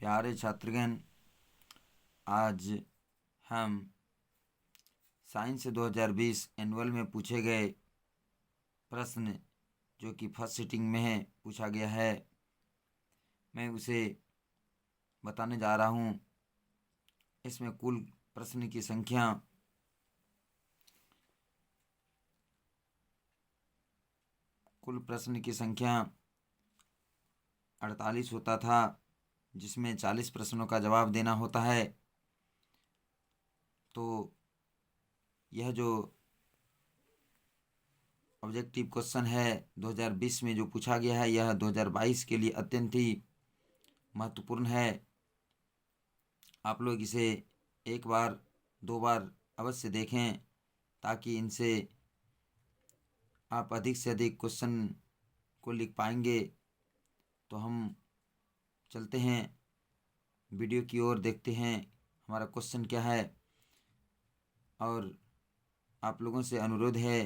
प्यारे छात्रगण, आज हम साइंस 2020 एनुअल में पूछे गए प्रश्न जो कि फर्स्ट सिटिंग में है पूछा गया है, मैं उसे बताने जा रहा हूँ। इसमें कुल प्रश्न की संख्या 48 होता था, जिसमें 40 प्रश्नों का जवाब देना होता है। तो यह जो ऑब्जेक्टिव क्वेश्चन है 2020 में जो पूछा गया है, यह 2022 के लिए अत्यंत ही महत्वपूर्ण है। आप लोग इसे एक बार दो बार अवश्य देखें, ताकि इनसे आप अधिक से अधिक क्वेश्चन को लिख पाएंगे। तो हम चलते हैं वीडियो की ओर, देखते हैं हमारा क्वेश्चन क्या है। और आप लोगों से अनुरोध है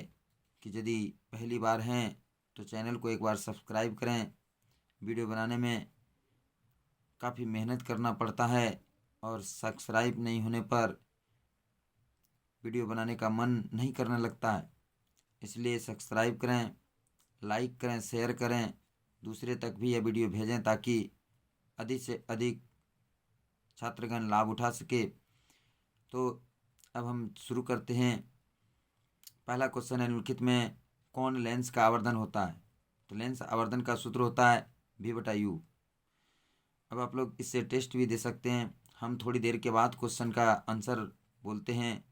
कि यदि पहली बार हैं तो चैनल को एक बार सब्सक्राइब करें। वीडियो बनाने में काफ़ी मेहनत करना पड़ता है और सब्सक्राइब नहीं होने पर वीडियो बनाने का मन नहीं करने लगता है। इसलिए सब्सक्राइब करें, लाइक करें, शेयर करें, दूसरे तक भी यह वीडियो भेजें ताकि अधिक से अधिक छात्रगण लाभ उठा सके। तो अब हम शुरू करते हैं। पहला क्वेश्चन है, निम्नलिखित में कौन लेंस का आवर्धन होता है? तो लेंस आवर्धन का सूत्र होता है V/U। अब आप लोग इससे टेस्ट भी दे सकते हैं। हम थोड़ी देर के बाद क्वेश्चन का आंसर बोलते हैं।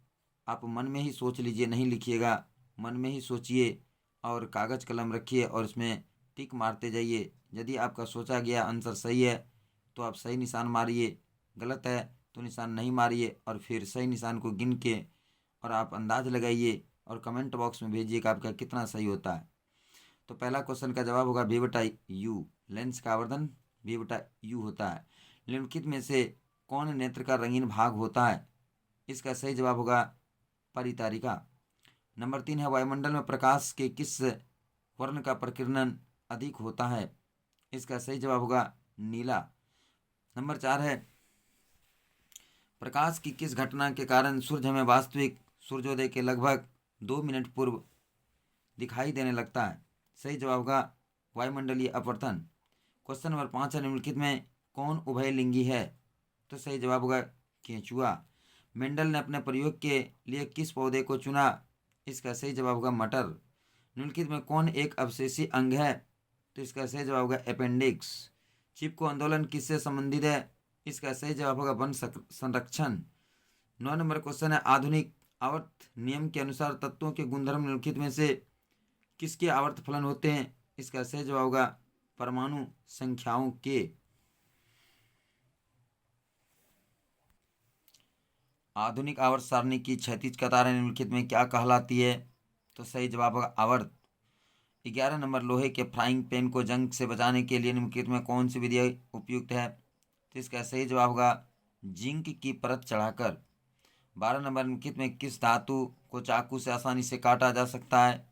आप मन में ही सोच लीजिए, नहीं लिखिएगा, मन में ही सोचिए और कागज़ कलम रखिए और उसमें टिक मारते जाइए। यदि आपका सोचा गया आंसर सही है तो आप सही निशान मारिए, गलत है तो निशान नहीं मारिए, और फिर सही निशान को गिन के और आप अंदाज लगाइए और कमेंट बॉक्स में भेजिए कि आपका कितना सही होता है। तो पहला क्वेश्चन का जवाब होगा V/U। लेंस का आवर्धन V/U होता है। निम्नलिखित में से कौन नेत्र का रंगीन भाग होता है? इसका सही जवाब होगा परितारिका। नंबर 3 है, वायुमंडल में प्रकाश के किस वर्ण का प्रकीर्णन अधिक होता है? इसका सही जवाब होगा नीला। नंबर 4 है, प्रकाश की किस घटना के कारण सूर्य हमें वास्तविक सूर्योदय के लगभग 2 मिनट पूर्व दिखाई देने लगता है? सही जवाब होगा वायुमंडलीय अपवर्तन। क्वेश्चन नंबर 5 है, निम्नलिखित में कौन उभयलिंगी है? तो सही जवाब होगा केंचुआ। मेंडल ने अपने प्रयोग के लिए किस पौधे को चुना? इसका सही जवाब होगा मटर। निम्नलिखित में कौन एक अवशेषी अंग है? तो इसका सही जवाब होगा अपेंडिक्स। चिपको आंदोलन किससे संबंधित है? इसका सही जवाब होगा वन संरक्षण। 9 नंबर क्वेश्चन है, आधुनिक आवर्त नियम के अनुसार तत्वों के गुणधर्म निम्नलिखित में से किसके आवर्त फलन होते हैं? इसका सही जवाब होगा परमाणु संख्याओं के। आधुनिक आवर्त सारणी की क्षैतिज कतारें निम्नलिखित में क्या कहलाती है? तो सही जवाब होगा आवर्त। 11 नंबर, लोहे के फ्राइंग पैन को जंग से बचाने के लिए निम्नलिखित में कौन सी विधि उपयुक्त है? तो इसका सही जवाब होगा जिंक की परत चढ़ाकर। 12 नंबर, निम्नलिखित में किस धातु को चाकू से आसानी से काटा जा सकता है?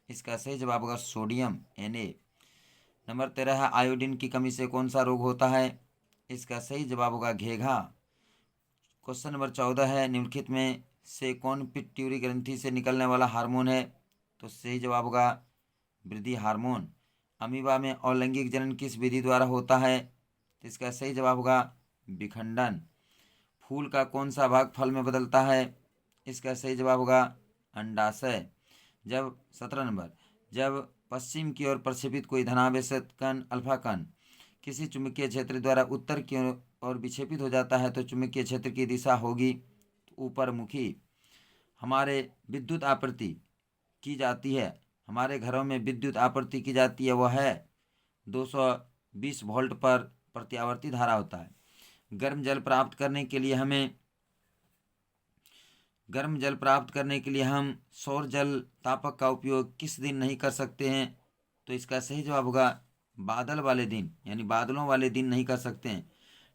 इसका सही जवाब होगा सोडियम Na। नंबर 13 है, आयोडीन की कमी से कौन सा रोग होता है? इसका सही जवाब होगा घेघा। क्वेश्चन नंबर 14 है, निम्नलिखित में से कौन पिट्यूटरी ग्रंथि से निकलने वाला हार्मोन है? तो सही जवाब होगा वृद्धि हार्मोन। अमीबा में अलैंगिक जनन किस विधि द्वारा होता है? तो इसका सही जवाब होगा विखंडन। फूल का कौन सा भाग फल में बदलता है? इसका सही जवाब होगा अंडाशय। 17 नंबर, जब पश्चिम की ओर प्रक्षेपित कोई धनावेशित कण अल्फा कण किसी चुंबकीय क्षेत्र द्वारा उत्तर की ओर विक्षेपित हो जाता है तो चुंबकीय क्षेत्र की दिशा होगी ऊपर मुखी। हमारे विद्युत आपूर्ति की जाती है, हमारे घरों में विद्युत आपूर्ति की जाती है, वह है 220 वोल्ट पर प्रत्यावर्ती धारा होता है। गर्म जल प्राप्त करने के लिए हम सौर जल तापक का उपयोग किस दिन नहीं कर सकते हैं? तो इसका सही जवाब होगा बादल वाले दिन, यानी बादलों वाले दिन नहीं कर सकते हैं।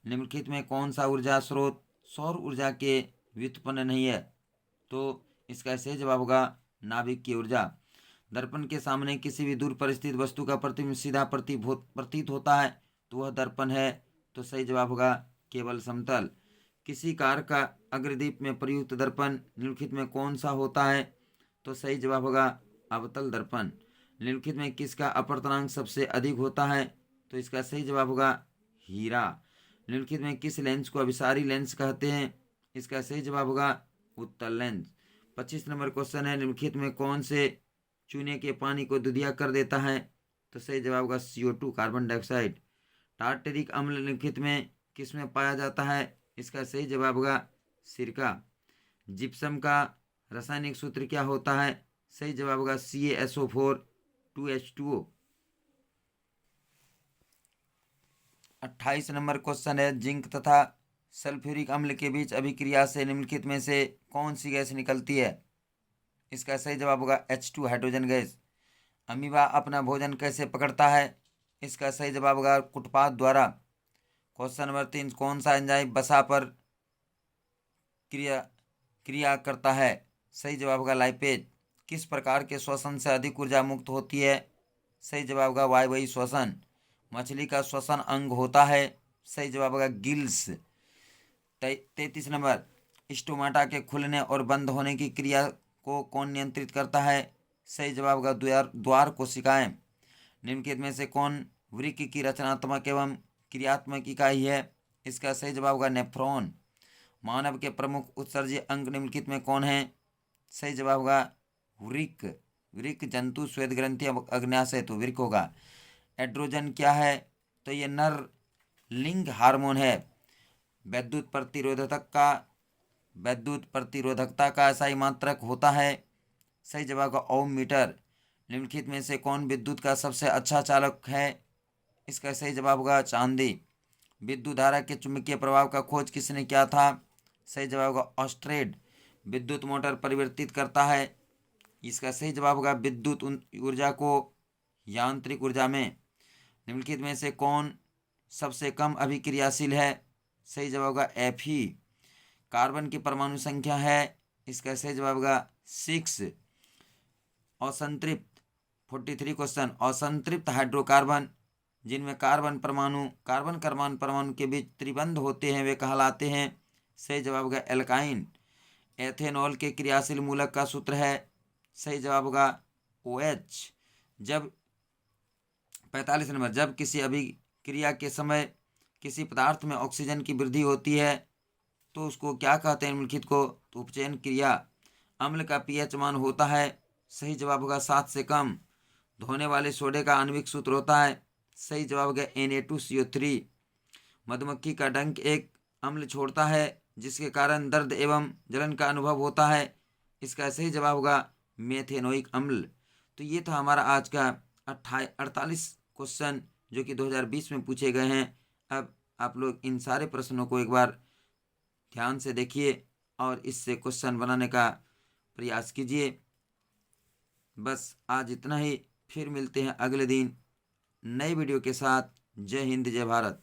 निम्नलिखित में कौन सा ऊर्जा स्रोत सौर ऊर्जा के व्युत्पन्न नहीं है? तो इसका सही जवाब होगा नाभिक की ऊर्जा। दर्पण के सामने किसी भी दूर पर स्थित वस्तु का प्रतिबिंब सीधा प्रतीत होता है तो वह दर्पण है। तो सही जवाब होगा केवल समतल। किसी कार का अग्रदीप में प्रयुक्त दर्पण निम्नलिखित में कौन सा होता है? तो सही जवाब होगा अवतल दर्पण। निम्नलिखित में किसका अपवर्तनांक सबसे अधिक होता है? तो इसका सही जवाब होगा हीरा। निम्नलिखित में किस लेंस को अभिसारी लेंस कहते हैं? इसका सही जवाब होगा उत्तल लेंस। 25 नंबर क्वेश्चन है, निम्नलिखित में कौन से चूने के पानी को दुधिया कर देता है? तो सही जवाब होगा CO2 कार्बन डाइऑक्साइड। टार्टेरिक अम्ल निम्नलिखित में किसमें पाया जाता है? इसका सही जवाब होगा सिरका। जिप्सम का रासायनिक सूत्र क्या होता है? सही जवाब होगा CaSO4 2H2O। 28 नंबर क्वेश्चन है, जिंक तथा सल्फ्यूरिक अम्ल के बीच अभिक्रिया से निम्नलिखित में से कौन सी गैस निकलती है? इसका सही जवाब होगा H2 हाइड्रोजन गैस। अमीबा अपना भोजन कैसे पकड़ता है? इसका सही जवाब होगा कुटपाथ द्वारा। क्वेश्चन नंबर 3, कौन सा एंजाइम वसा पर क्रिया करता है? सही जवाब होगा लाइपेज। किस प्रकार के श्वसन से अधिक ऊर्जा मुक्त होती है? सही जवाब होगा वायवीय श्वसन। मछली का श्वसन अंग होता है? सही जवाब होगा गिल्स। 33 नंबर, स्टोमाटा के खुलने और बंद होने की क्रिया को कौन नियंत्रित करता है? सही जवाब होगा द्वार कोशिकाएं। निम्नलिखित में से कौन वृक्क की रचनात्मक एवं क्रियात्मक इकाई है? इसका सही जवाब होगा नेफ्रॉन। मानव के प्रमुख उत्सर्जी अंग निम्नलिखित में कौन है? सही जवाब होगा वृक्क। वृक्क जंतु श्वेत ग्रंथि अग्न्याशय, तो वृक्क होगा। एड्रोजन क्या है? तो ये नर लिंग हार्मोन है। विद्युत प्रतिरोधकता का SI मात्रक होता है? सही जवाब का ओम मीटर। निम्नलिखित में से कौन विद्युत का सबसे अच्छा चालक है? इसका सही जवाब होगा चांदी। विद्युत धारा के चुंबकीय प्रभाव का खोज किसने किया था? सही जवाब होगा ऑस्ट्रेड। विद्युत मोटर परिवर्तित करता है? इसका सही जवाब होगा विद्युत ऊर्जा को यांत्रिक ऊर्जा में। निम्नलिखित में से कौन सबसे कम अभिक्रियाशील है? सही जवाब होगा Fe। कार्बन की परमाणु संख्या है? इसका सही जवाब होगा 6। असंतृप्त 43 क्वेश्चन, असंतृप्त हाइड्रोकार्बन जिनमें कार्बन परमाणु के बीच त्रिबंध होते हैं वे कहलाते हैं? सही जवाब होगा एल्काइन। एथेनॉल के क्रियाशील मूलक का सूत्र है? सही जवाब होगा OH। जब 45 नंबर, जब किसी अभिक्रिया के समय किसी पदार्थ में ऑक्सीजन की वृद्धि होती है तो उसको क्या कहते हैं निम्नलिखित को? तो उपचयन क्रिया। अम्ल का pH मान होता है? सही जवाब होगा 7 से कम। धोने वाले सोडे का आणविक सूत्र होता है? सही जवाब होगा Na2CO3। मधुमक्खी का डंक एक अम्ल छोड़ता है जिसके कारण दर्द एवं जलन का अनुभव होता है? इसका सही जवाब होगा मेथेनोइक अम्ल। तो ये था हमारा आज का 48 क्वेश्चन जो कि 2020 में पूछे गए हैं। अब आप लोग इन सारे प्रश्नों को एक बार ध्यान से देखिए और इससे क्वेश्चन बनाने का प्रयास कीजिए। बस आज इतना ही, फिर मिलते हैं अगले दिन नए वीडियो के साथ। जय हिंद, जय भारत।